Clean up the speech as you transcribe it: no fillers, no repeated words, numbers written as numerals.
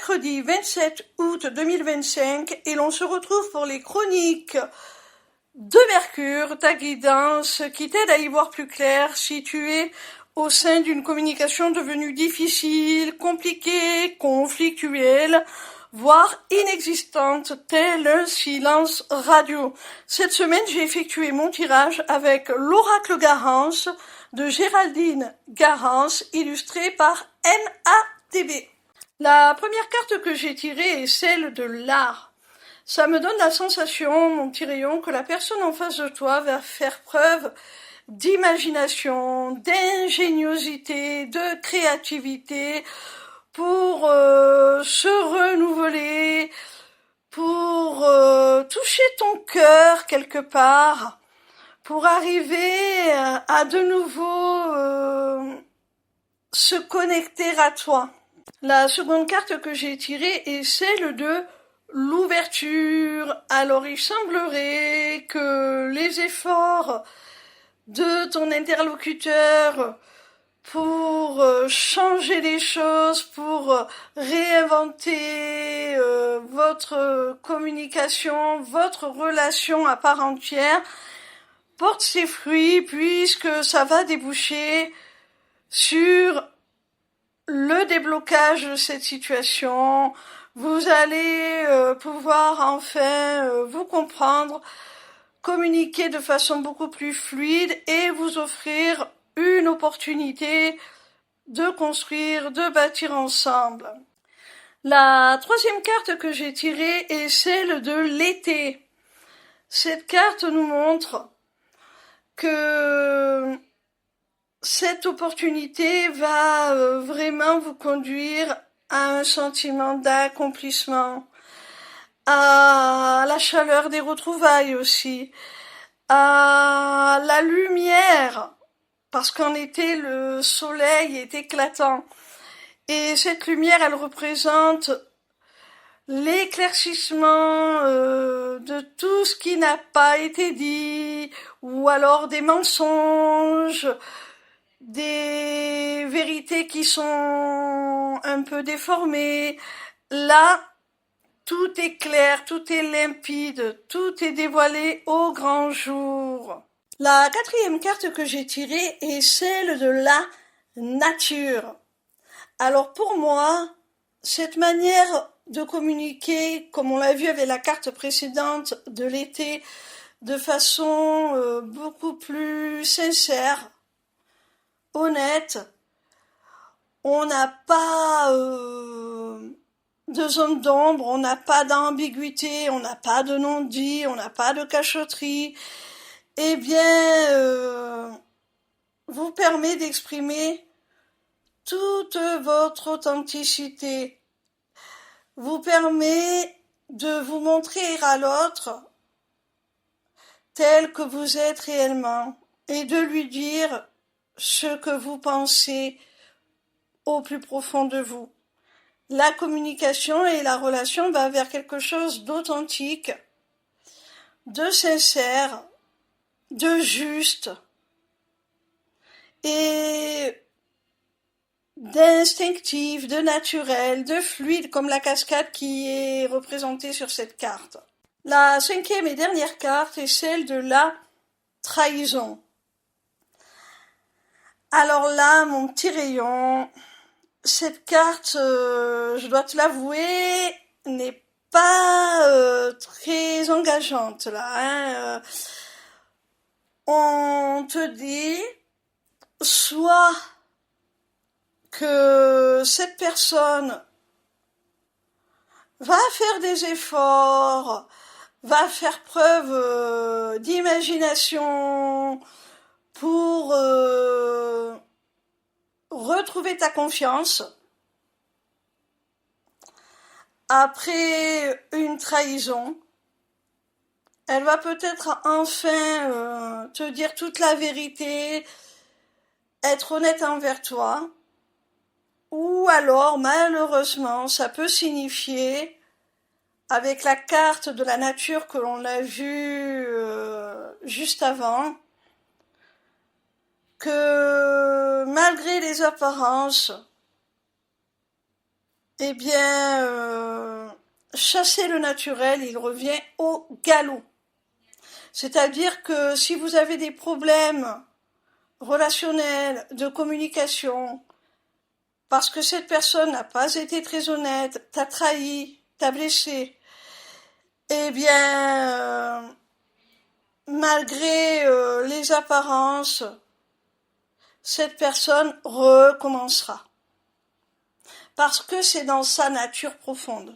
mercredi 27 août 2025 et l'on se retrouve pour les chroniques de Mercure, ta guidance qui t'aide à y voir plus clair si tu es au sein d'une communication devenue difficile, compliquée, conflictuelle, voire inexistante, tel un silence radio. Cette semaine, j'ai effectué mon tirage avec l'oracle Garance de Géraldine Garance, illustré par NATB. La première carte que j'ai tirée est celle de l'art. Ça me donne la sensation, mon petit rayon, que la personne en face de toi va faire preuve d'imagination, d'ingéniosité, de créativité pour se renouveler, pour toucher ton cœur quelque part, pour arriver à de nouveau se connecter à toi. La seconde carte que j'ai tirée est celle de l'ouverture. Alors il semblerait que les efforts de ton interlocuteur pour changer les choses, pour réinventer votre communication, votre relation à part entière, porte ses fruits puisque ça va déboucher sur le déblocage de cette situation. Vous allez pouvoir enfin vous comprendre, communiquer de façon beaucoup plus fluide et vous offrir une opportunité de construire, de bâtir ensemble. La troisième carte que j'ai tirée est celle de l'été. Cette carte nous montre que cette opportunité va vraiment vous conduire à un sentiment d'accomplissement, à la chaleur des retrouvailles aussi, à la lumière, parce qu'en été le soleil est éclatant et cette lumière elle représente l'éclaircissement de tout ce qui n'a pas été dit ou alors des mensonges, des vérités qui sont un peu déformées. Là, tout est clair, tout est limpide, tout est dévoilé au grand jour. La quatrième carte que j'ai tirée est celle de la nature. Alors pour moi, cette manière de communiquer, comme on l'a vu avec la carte précédente de l'été, de façon beaucoup plus sincère, honnête, on n'a pas de zone d'ombre, on n'a pas d'ambiguïté, on n'a pas de non-dit, on n'a pas de cachotterie, eh bien, vous permet d'exprimer toute votre authenticité, vous permet de vous montrer à l'autre tel que vous êtes réellement et de lui dire ce que vous pensez au plus profond de vous. La communication et la relation va vers quelque chose d'authentique, de sincère, de juste et d'instinctif, de naturel, de fluide comme la cascade qui est représentée sur cette carte. La cinquième et dernière carte est celle de la trahison. Alors là, mon petit rayon, cette carte, je dois te l'avouer, n'est pas très engageante là. On te dit soit que cette personne va faire des efforts, va faire preuve d'imagination pour retrouver ta confiance après une trahison. Elle va peut-être enfin te dire toute la vérité, être honnête envers toi. Ou alors, malheureusement, ça peut signifier, avec la carte de la nature que l'on a vue juste avant, que malgré les apparences, eh bien, chasser le naturel, il revient au galop. C'est-à-dire que si vous avez des problèmes relationnels, de communication, parce que cette personne n'a pas été très honnête, t'a trahi, t'a blessé, eh bien, malgré les apparences, cette personne recommencera. Parce que c'est dans sa nature profonde.